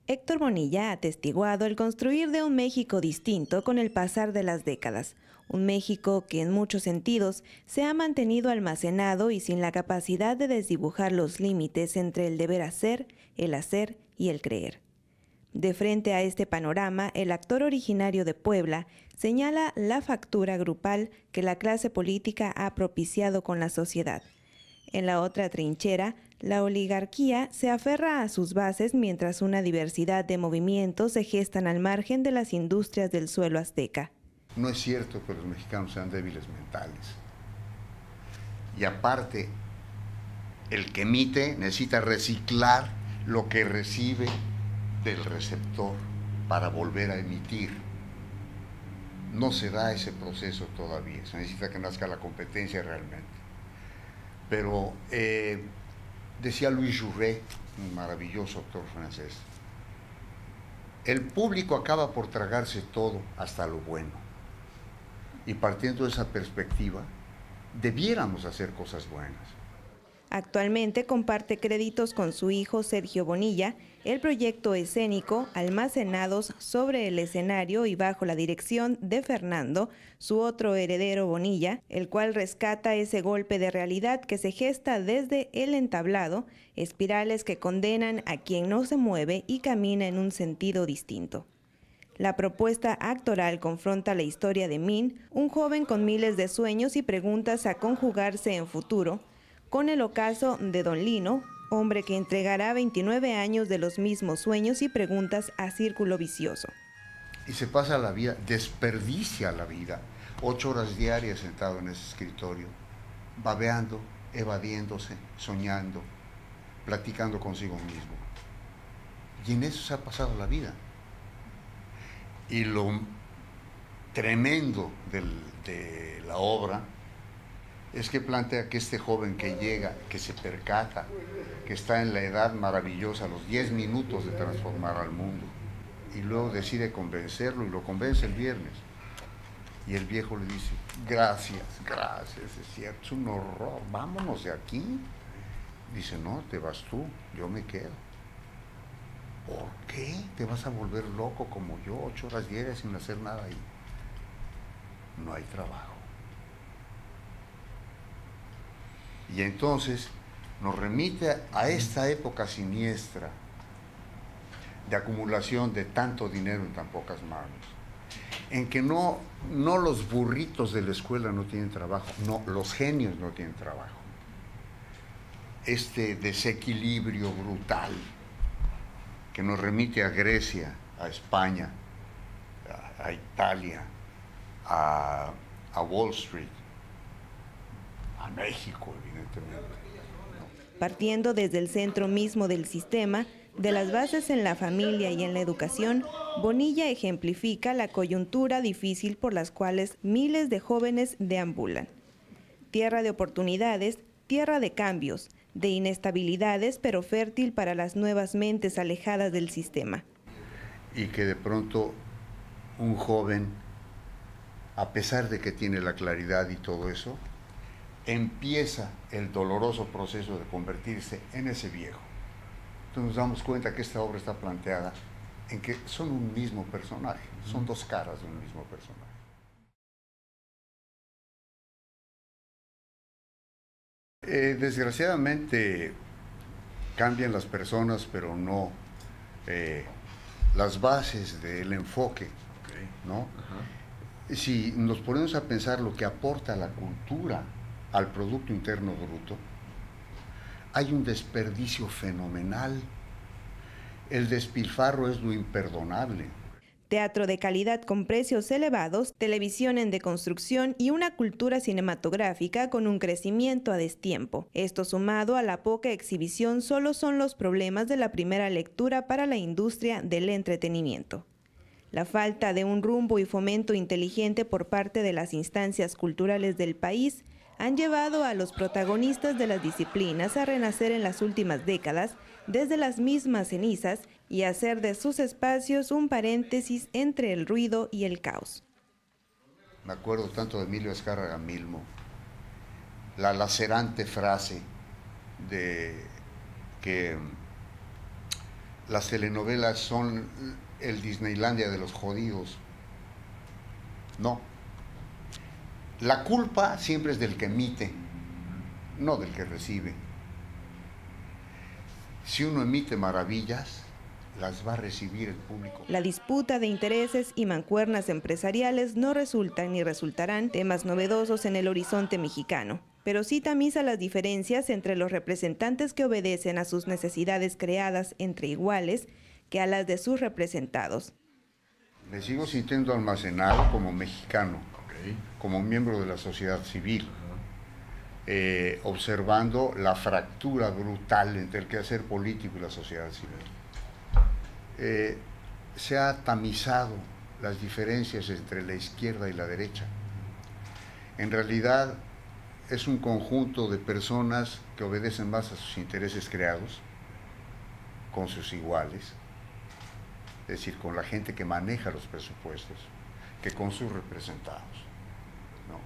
Héctor Bonilla ha atestiguado el construir de un México distinto con el pasar de las décadas. Un México que en muchos sentidos se ha mantenido almacenado y sin la capacidad de desdibujar los límites entre el deber hacer, el hacer y el creer. De frente a este panorama, el actor originario de Puebla señala la factura grupal que la clase política ha propiciado con la sociedad. En la otra trinchera, la oligarquía se aferra a sus bases mientras una diversidad de movimientos se gestan al margen de las industrias del suelo azteca. No es cierto que los mexicanos sean débiles mentales. Y aparte, el que emite necesita reciclar lo que recibe del receptor para volver a emitir. No se da ese proceso todavía, se necesita que nazca la competencia realmente. Pero decía Louis Jouret, un maravilloso autor francés, el público acaba por tragarse todo, hasta lo bueno. Y partiendo de esa perspectiva, debiéramos hacer cosas buenas. Actualmente comparte créditos con su hijo Sergio Bonilla el proyecto escénico Almacenados sobre el escenario y bajo la dirección de Fernando, su otro heredero Bonilla, el cual rescata ese golpe de realidad que se gesta desde el entablado, espirales que condenan a quien no se mueve y camina en un sentido distinto. La propuesta actoral confronta la historia de Min, un joven con miles de sueños y preguntas a conjugarse en futuro, con el ocaso de Don Lino, hombre que entregará 29 años de los mismos sueños y preguntas a círculo vicioso. Y se pasa la vida, desperdicia la vida, 8 horas diarias sentado en ese escritorio, babeando, evadiéndose, soñando, platicando consigo mismo. Y en eso se ha pasado la vida. Y lo tremendo de la obra es que plantea que este joven que llega, que se percata, que está en la edad maravillosa, a los 10 minutos de transformar al mundo, y luego decide convencerlo y lo convence el viernes. Y el viejo le dice, gracias, es cierto, es un horror, vámonos de aquí. Dice, no, te vas tú, yo me quedo. ¿Por qué? Te vas a volver loco como yo, 8 horas diarias sin hacer nada ahí. No hay trabajo. Y entonces nos remite a esta época siniestra de acumulación de tanto dinero en tan pocas manos, en que no los burritos de la escuela no tienen trabajo, no, los genios no tienen trabajo. Este desequilibrio brutal que nos remite a Grecia, a España, a Italia, a Wall Street, a México, evidentemente. Partiendo desde el centro mismo del sistema, de las bases en la familia y en la educación, Bonilla ejemplifica la coyuntura difícil por las cuales miles de jóvenes deambulan. Tierra de oportunidades, tierra de cambios, de inestabilidades, pero fértil para las nuevas mentes alejadas del sistema. Y que de pronto un joven, a pesar de que tiene la claridad y todo eso, empieza el doloroso proceso de convertirse en ese viejo. Entonces nos damos cuenta que esta obra está planteada en que son un mismo personaje, son dos caras de un mismo personaje. Desgraciadamente cambian las personas, pero no las bases del enfoque, ¿no? Si nos ponemos a pensar lo que aporta la cultura al Producto Interno Bruto, hay un desperdicio fenomenal. El despilfarro es lo imperdonable. Teatro de calidad con precios elevados, televisión en deconstrucción y una cultura cinematográfica con un crecimiento a destiempo. Esto sumado a la poca exhibición solo son los problemas de la primera lectura para la industria del entretenimiento. La falta de un rumbo y fomento inteligente por parte de las instancias culturales del país han llevado a los protagonistas de las disciplinas a renacer en las últimas décadas desde las mismas cenizas y hacer de sus espacios un paréntesis entre el ruido y el caos. Me acuerdo tanto de Emilio Azcárraga Milmo, la lacerante frase de que las telenovelas son el Disneylandia de los jodidos. No. La culpa siempre es del que emite, no del que recibe. Si uno emite maravillas, las va a recibir el público. La disputa de intereses y mancuernas empresariales no resultan ni resultarán temas novedosos en el horizonte mexicano, pero sí tamiza las diferencias entre los representantes que obedecen a sus necesidades creadas entre iguales que a las de sus representados. Me sigo sintiendo almacenado como mexicano, como miembro de la sociedad civil, observando la fractura brutal entre el quehacer político y la sociedad civil. Se ha tamizado las diferencias entre la izquierda y la derecha. En realidad es un conjunto de personas que obedecen más a sus intereses creados, con sus iguales, es decir, con la gente que maneja los presupuestos, que con sus representados, ¿no?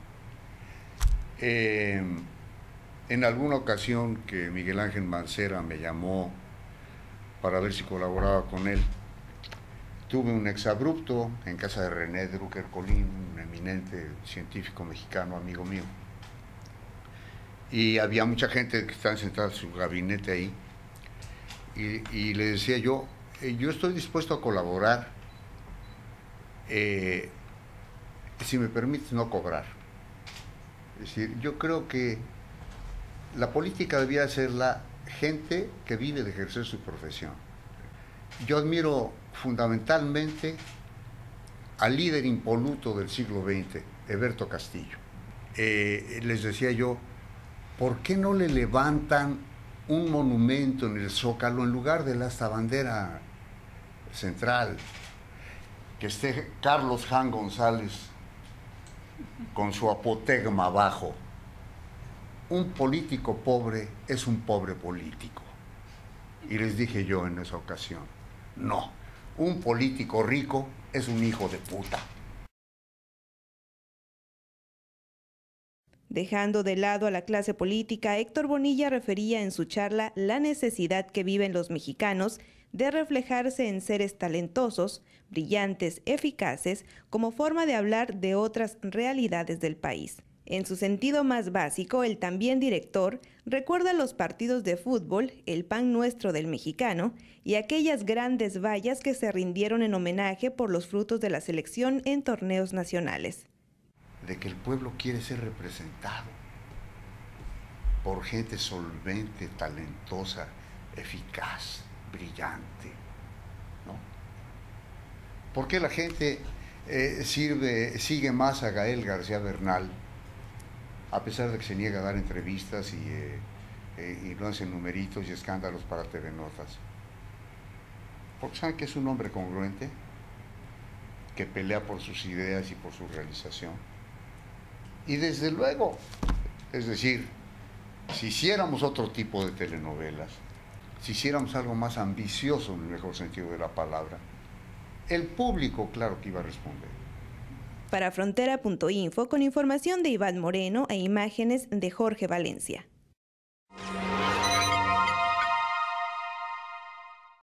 En alguna ocasión que Miguel Ángel Mancera me llamó para ver si colaboraba con él, tuve un exabrupto en casa de René Drucker Colín, un eminente científico mexicano, amigo mío. Y había mucha gente que estaba sentada en su gabinete ahí, y le decía yo estoy dispuesto a colaborar, si me permites no cobrar. Es decir, yo creo que la política debía ser la gente que vive de ejercer su profesión. Yo admiro fundamentalmente al líder impoluto del siglo XX, Heberto Castillo. Les decía yo, ¿por qué no le levantan un monumento en el Zócalo en lugar de esta bandera central? Que esté Carlos Jan González con su apotegma abajo. Un político pobre es un pobre político. Y les dije yo en esa ocasión, no, un político rico es un hijo de puta. Dejando de lado a la clase política, Héctor Bonilla refería en su charla la necesidad que viven los mexicanos de reflejarse en seres talentosos, brillantes, eficaces, como forma de hablar de otras realidades del país. En su sentido más básico, el también director recuerda los partidos de fútbol, el pan nuestro del mexicano, y aquellas grandes vallas que se rindieron en homenaje por los frutos de la selección en torneos nacionales. De que el pueblo quiere ser representado por gente solvente, talentosa, eficaz, brillante, ¿no? ¿Por qué la gente sigue más a Gael García Bernal, a pesar de que se niega a dar entrevistas y no hace numeritos y escándalos para TV Notas? Porque saben que es un hombre congruente, que pelea por sus ideas y por su realización. Y desde luego, es decir, si hiciéramos otro tipo de telenovelas, si hiciéramos algo más ambicioso en el mejor sentido de la palabra, el público, claro que iba a responder. Para Frontera.info, con información de Iván Moreno e imágenes de Jorge Valencia.